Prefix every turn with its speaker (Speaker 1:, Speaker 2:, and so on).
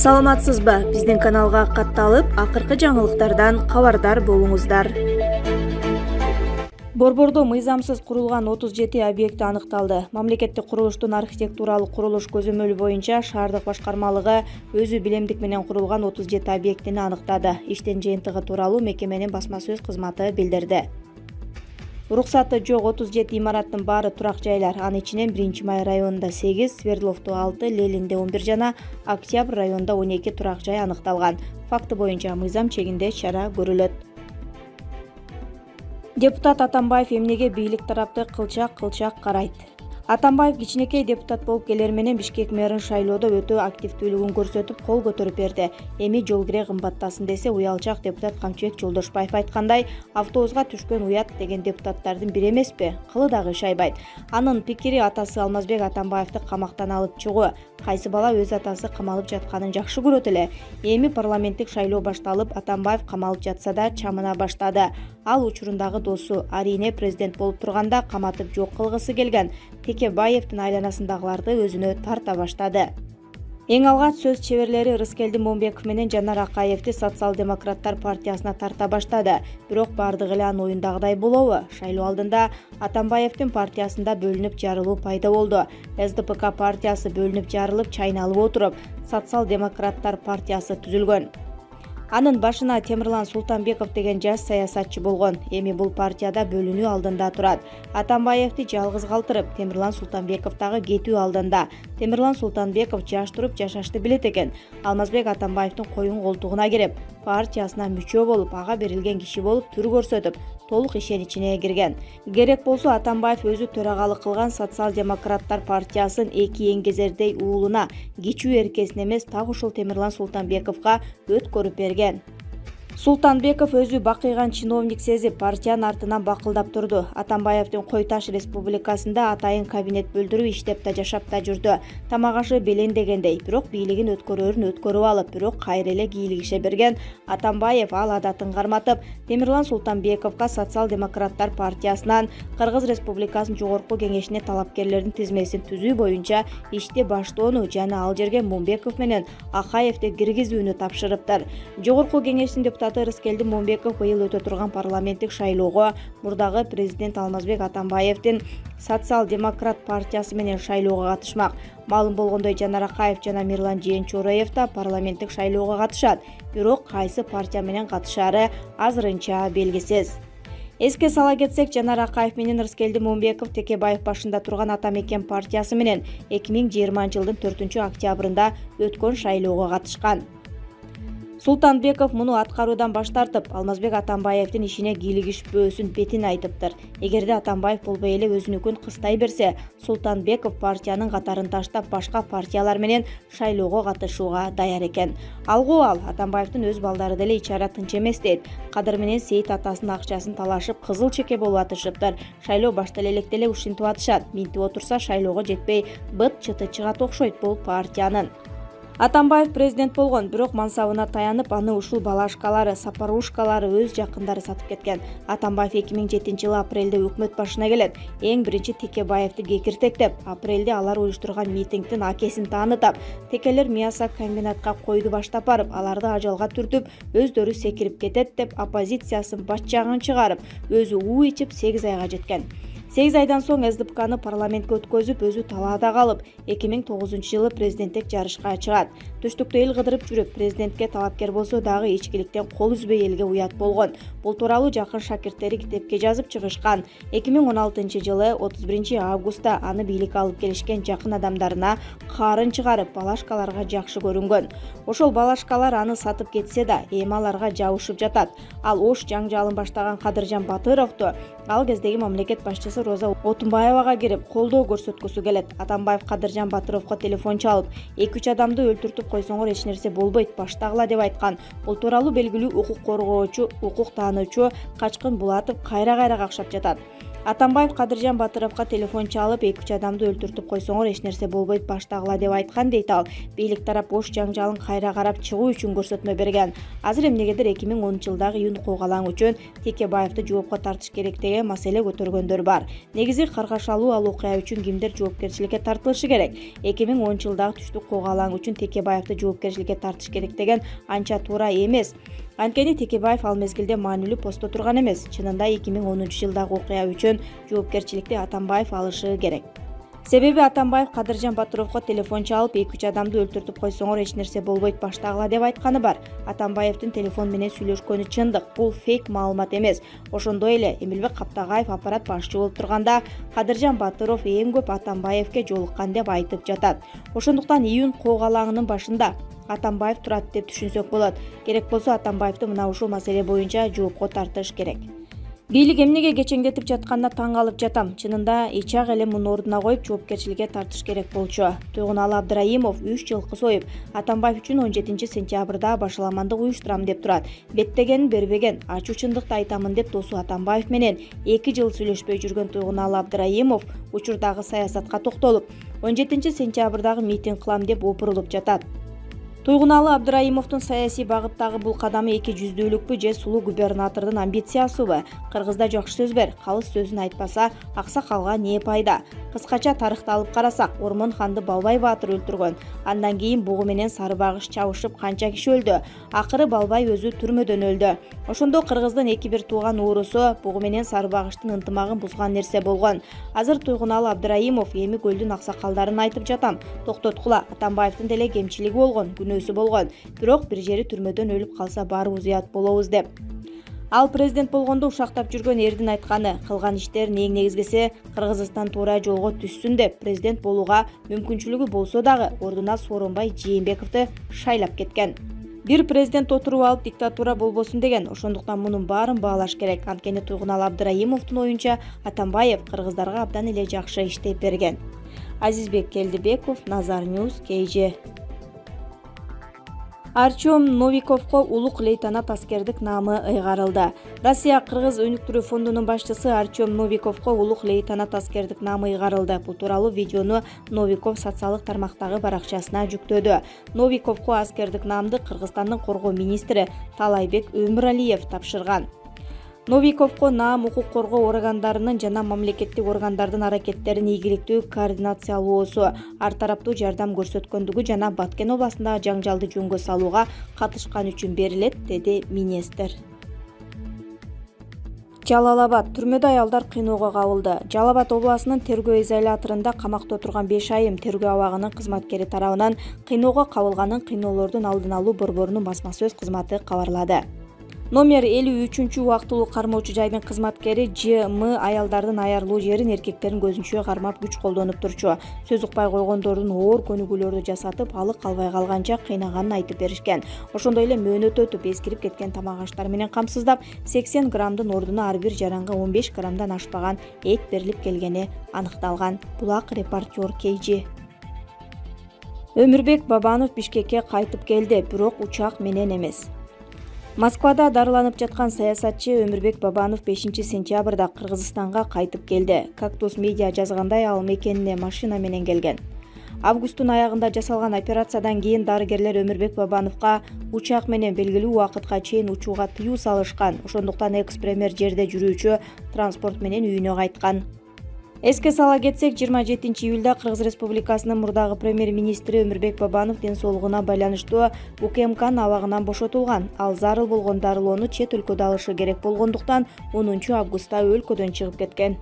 Speaker 1: Саламатсызбы? Биздин каналга катталып, акыркы жаңылыктардан кабардар болуңуздар. Борбордо мыйзамсыз курулган 37 объекти аныкталды. Мамлекеттик курулуштун архитектуралык курулуш көзөмөлү боюнча шаардык башкармалыгы өзү билемдик менен курулган 37 объектини аныктады. Иштин жыйынтыгы тууралуу мекеменин басма сөз кызматы билдирди. Уруксаты жок 37 имараттын баары турак жайлар. Анын ичинен 1-Май районунда 8, Свердловдо 6, Лелинде 11 жана Октябрь районунда 12 турак жай аныкталган. Факты боюнча мыйзам чегинде чара көрүлөт. Депутат Атамбаев эмнеге бийлик тарапты кылчак карайт? Атамбаев кичинекей депутат болуп келер менен Бишкек мэрин шайлоодо өтө активдүүлүгүн көрсөтүп, кол көтөрүп берди. Эми жол кире кымбаттасын десе, уялчак депутат Камчыбек Жолдошбаев айткандай, автобуска түшкөн уят деген депутаттардын бири эмеспи? Кылы дагы шайбайт. Анын пикири атасы Алмазбек Атамбаевди камактан алып чыгуу. Кайсы бала өз атасы камалып жатканын жакшы көрөт эле. Эми парламенттик шайлоо башталып, Атамбаев камалып жатса да чамына баштады. Ал учурундагы досу Арине президент болуп турганда каматып жок кылгысы келген Текебаевдин айланасындагыларды өзүнө тарта баштады. Эң алгач сөз чеберлери Рыскелди Момбеков менен Жанар Акаевди Социал-демократтар партиясына тарта баштады. Бирок бардыгы эле анын оюндагыдай болобу? Шайлоо алдында Атамбаевдин партиясында бөлүнүп жарылуу пайда болду. СДПК партиясы бөлүнүп жарылып, чайналып отуруп, Социал-демократтар партиясы түзүлгөн. Анын башына Темирлан Султанбеков деген жаш саясатчы болгон. Эми бул партияда бөлүнүү алдында турат. Атамбаевди жалгыз калтырып, Темирлан Султанбеков дагы кетүү алдында. Темирлан Султанбеков жаш туруп жашашты билет экен. Алмазбек Атамбаевдин коюн колтугуна кирип, партиясына мүчө болуп, ага берилген киши болуп түр көрсөтүп, толук ишеничине кирген. Керек болсо Атамбаев өзү төрагалык кылган Социал-демократтар партиясын эки эңгезердей уулуна, кичүү эркесине эмес, так ушул Темирлан Султанбековго өткөрүп берген. Султанбеков өзү бакыйган чиновник сезип, партиянын артынан бакылдап турду. Атамбаевдин Кой Таш республикасында атайын кабинет бөлдүрүп иштеп да жашап да жүрдү. Тамак ашы белендегендей, бирок бийлигин өткөрөрүн өткөрүп алып, бирок кайра эле кийлигише берген Атамбаев ал адатын карматып, Темирлан Султанбековго Социал-демократтар партиясынан Кыргыз Республикасынын жогорку кеңешине талапкерлердин тизмесин түзүү боюнча ишти баштоону жана ал жерге Момбеков менен Акаевди киргизүүнү тапшырыптыр. Жогорку кеңештин депутаты Рыскелди Момбеков быйыл өтө турган парламенттик шайлоого мурдагы президент Алмазбек Атамбаевдин Социал-демократ партиясы менен шайлоого катышмак. Маалым болгондой, Жанар Акаев жана Мирлан Жээнчураев да парламенттик шайлоого катышат. Бирок кайсы партия менен катышаары азырынча белгисиз. Эске сала кетсек, Жанар Акаев менен Рыскелди Момбеков Текебаев башында турган Ата Мекен партиясы менен 2020-жылдын 4-октябрында өткөн шайлоого катышкан. Султанбеков муну аткаруудан баш тартып, Алмазбек Атамбаевдин ишине кийлигишпөөсүн бетин айтыптыр. Эгерде Атамбаев болбой эле өзүнүкүн кыстай берсе, Султанбеков партиянын катарын таштап башка партиялар менен шайлоого катышууга даяр экен. Алгу ал, Атамбаевдин өз балдары деле ичара тынч эмес дейт. Кадыр менен Сейит атасынын акчасын талашып, кызыл чеке болуп атышыптыр. Шайлоо баштала электе эле ушинтип атышат. Минтип отурса шайлоого жетпей, быт чыты чыгат окшойт бул партиянын. Атамбаев президент болгон, бирок мансабына таянып, аны ушул балашкалары, сапарушкалары өз жакындары сатып кеткен. Атамбаев 2007-жылы апрелде өкмөт башына келет. Эң биринчи Текебаевди кекиртектеп, апрелде алар уюштурган митингдин акесин таанытап, текелер Мияса комбинатка койду баштап барып, аларды ажалга түртүп, өздөрү секирип кетет деп оппозициясын баш жагын чыгарып, өзү уу ичип 8 айга жеткен. 8 айдан соң СДПКны парламентке өткөзүп, өзү талаада калып, 2009-жылы президенттик жарышка чыгат. Түштүктө эл кыдырып жүрүп, президентке талапкер болсо дагы ичкиликтен кол үзбөй элге уят болгон. Бул тууралуу жакын шакирттери китепке жазып чыгышкан. 2016-жылы 31-августта аны бийликке алып келишкен жакын адамдарына каарын чыгарып, балашкаларга жакшы көрүнгөн. Ошол балашкалар аны сатып кетсе да, эми аларга жабышып жатат. Ал ош жаңжалын баштаган Кадыржан Батыровду ал кездеги мамлекет башчысы Роза Отунбаевага кирип, колдоо көрсөткүсү келет. Атамбаев Кадыржан Батыровго телефон чалып, 2-3 адамды өлтүртүп койсоңор эч нерсе болбойт, баштагыла деп айткан. Бул тууралуу белгилүү укук коргоочу, укук таануучу Качкын Булатов кайра какшап жатат. Атамбаев Кадыржан Батыровго телефон чалып 2-3 адамды өлтүртүп койсоңор эч нерсе болбойт баштагыла деп айткан дейт ал. Бийлик тарап бош жаңжалын кайра карап чыгуу үчүн көрсөтмө берген. Азыр эмнегедир 2010-жылдагы июнь куугалаң үчүн Текебаевди жоопко тартыш керек деген маселе көтөргөндөр бар. Негизи каргашалуу ал окуя үчүн кимдер жоопкерчиликке тартылышы керек? 2010-жылдагы түштүк куугалаң үчүн Текебаевди жоопкерчиликке тартыш керек деген анча туура эмес. Анткени Текебаев ал мезгилде маанилүү постто турган эмес. Чынында 2010-жылдагы окуя үчүн жоопкерчиликти Атамбаев алышы керек. Себеби Атамбаев Кадыржан Батыровго телефон чалып 2-3 адамды өлтүртүп койсоңор эч нерсе болбойт баштагыла деп айтканы бар. Атамбаевдин телефон менен сүйлөшкөнү чындык, бул фейк маалымат эмес. Ошондой эле Эмилбек Каптагаев аппарат башчы болуп турганда Кадыржан Батыров эң көп Атамбаевге жолуккан деп айтып жатат. Ошондуктан июнь куугалаңынын башында Атамбаев турат деп түшүнсөк болот. Керек болсо Атамбаевди мына ушул маселе боюнча жоопко тартыш керек. Бийлик эмнеге кечеңдетип жатканына таң калып жатам. Чынында ичак эле мунун ордуна коюп жоопкерчиликке тартыш керек болчу. Туйгуналы Абдраимов 3 жылкы союп, Атамбаев үчүн 17-сентябрда башаламандык уюштурам деп турат. Беттегенин бербеген, ачуу чындыкты айтамын деп досу Атамбаев менен 2 жыл сүйлөшпөй жүргөн Туйгуналы Абдраимов учурдагы саясатка токтолуп, 17-сентябрдагы митинг кылам деп опурулуп жатат. Туйгуналы Абдраимовдун саясий багыттагы бул кадамы эки жүздүүлүкпү же сулуу губернатордун амбициясыбы? Кыргызда жакшы сөз бер, калыс сөзүн айтпаса, аксакалга не пайда? Кыскача тарыхты алып карасак, Ормон ханды Балбай Баатыр өлтүргөн. Андан кийин бугу менен сары багыш чабышып канча киши өлдү. Акыры Балбай өзү түрмөдөн өлдү. Ошондо Кыргыздын эки бир тууган уурусу бугу менен сары багыштын ынтымагын бузган нерсе болгон. Азыр Туйгуналы Абдраимов эми көлдүн аксакалдарын айтып жатам. Токтоткула, Атамбаевдин деле кемчилиги болгон, күнөөсү болгон. Бирок бир жери түрмөдөн өлүп калса баарыбыз уят болобуз деп. Ал президент болгондо ушактап жүргөн эрдин айтканы, кылган иштерин эң негизгиси Кыргызстан туура жолго түшсүн деп президент болууга мүмкүнчүлүгү болсо дагы ордуна Сооронбай Жээнбековду шайлап кеткен. Бир президент отуруп алып диктатура болбосун деген. Ошондуктан мунун баарын баалаш керек. Анткени Туйгуналы Абдраимовдун оюнча Атамбаев кыргыздарга абдан эле жакшы иштеп берген. Азизбек Келдибеков, Назар Ньюс, KG. Артем Новиковго улук лейтенант аскердик наамы ыйгарылды. Россия Кыргыз өнүктүрүү фондунун башчысы Артем Новиковго улук лейтенант аскердик наамы ыйгарылды. Бул тууралуу видеону Новиков социалдык тармактагы баракчасына жүктөдү. Новиковго аскердик наамды Кыргызстандын коргоо министри Талайбек Өмүралиев тапшырган. Новиковго наам укук коргоо органдарынын жана мамлекеттик органдардын аракеттерин ийгиликтүү координациялоосу, ар тараптуу жардам көрсөткөндүгү жана Баткен областындагы жаңжалды жөнгө салууга катышкан үчүн берилет, деди министр. Жалал Абад түрмөдө аялдар кыйноого кабылды. Жалал Абад областынын тергөө изоляторунда камакта отурган 5 айым тергөө абагынын кызматкери тарабынан кыйноого кабылганын кыйноолордун алдын алуу борборунун басма сөз кызматы кабарлады. Номер 53 убактылуу кармоочу жайдын кызматкери ЖМ аялдардын аярлуу жерин эркектердин көзүнчө кармап күч колдонуп турчу. Сөз укпай койгондордун оор көнүгүүлөрдү жасатып, алы калбай калганча кыйнаганын айтып беришкен. Ошондой эле мөөнөт өтүп, эскирип кеткен тамак аштар менен камсыздап, 80 граммдын ордуна ар бир жаранга 15 граммдан ашпаган эт берилип келгени аныкталган. Булак репортер KG. Өмүрбек Бабанов Бишкекке кайтып келди, бирок учак менен эмес. Москвада дарыланып жаткан саясатчы Өмүрбек Бабанов 5-сентябрда Кыргызстанга кайтып келди. Кактус медиа жазгандай, ал мекенине машина менен келген. Августтун аягында жасалган операциядан кийин дарыгерлер Өмүрбек Бабановго учак менен белгилүү убакытка чейин учууга тыюу салышкан. Ошондуктан экс-премьер жерде жүрүүчү транспорт менен үйүнө кайткан. Эске сала кетсек, 27-июлда Кыргыз Республикасынын мурдагы премьер-министри Өмүрбек Бабанов ден соолугуна байланыштуу УКМКнын абагынан бошотулган. Ал зарыл болгон дарылоону чет өлкөдө алышы керек болгондуктан 10 августта өлкөдөн чыгып кеткен.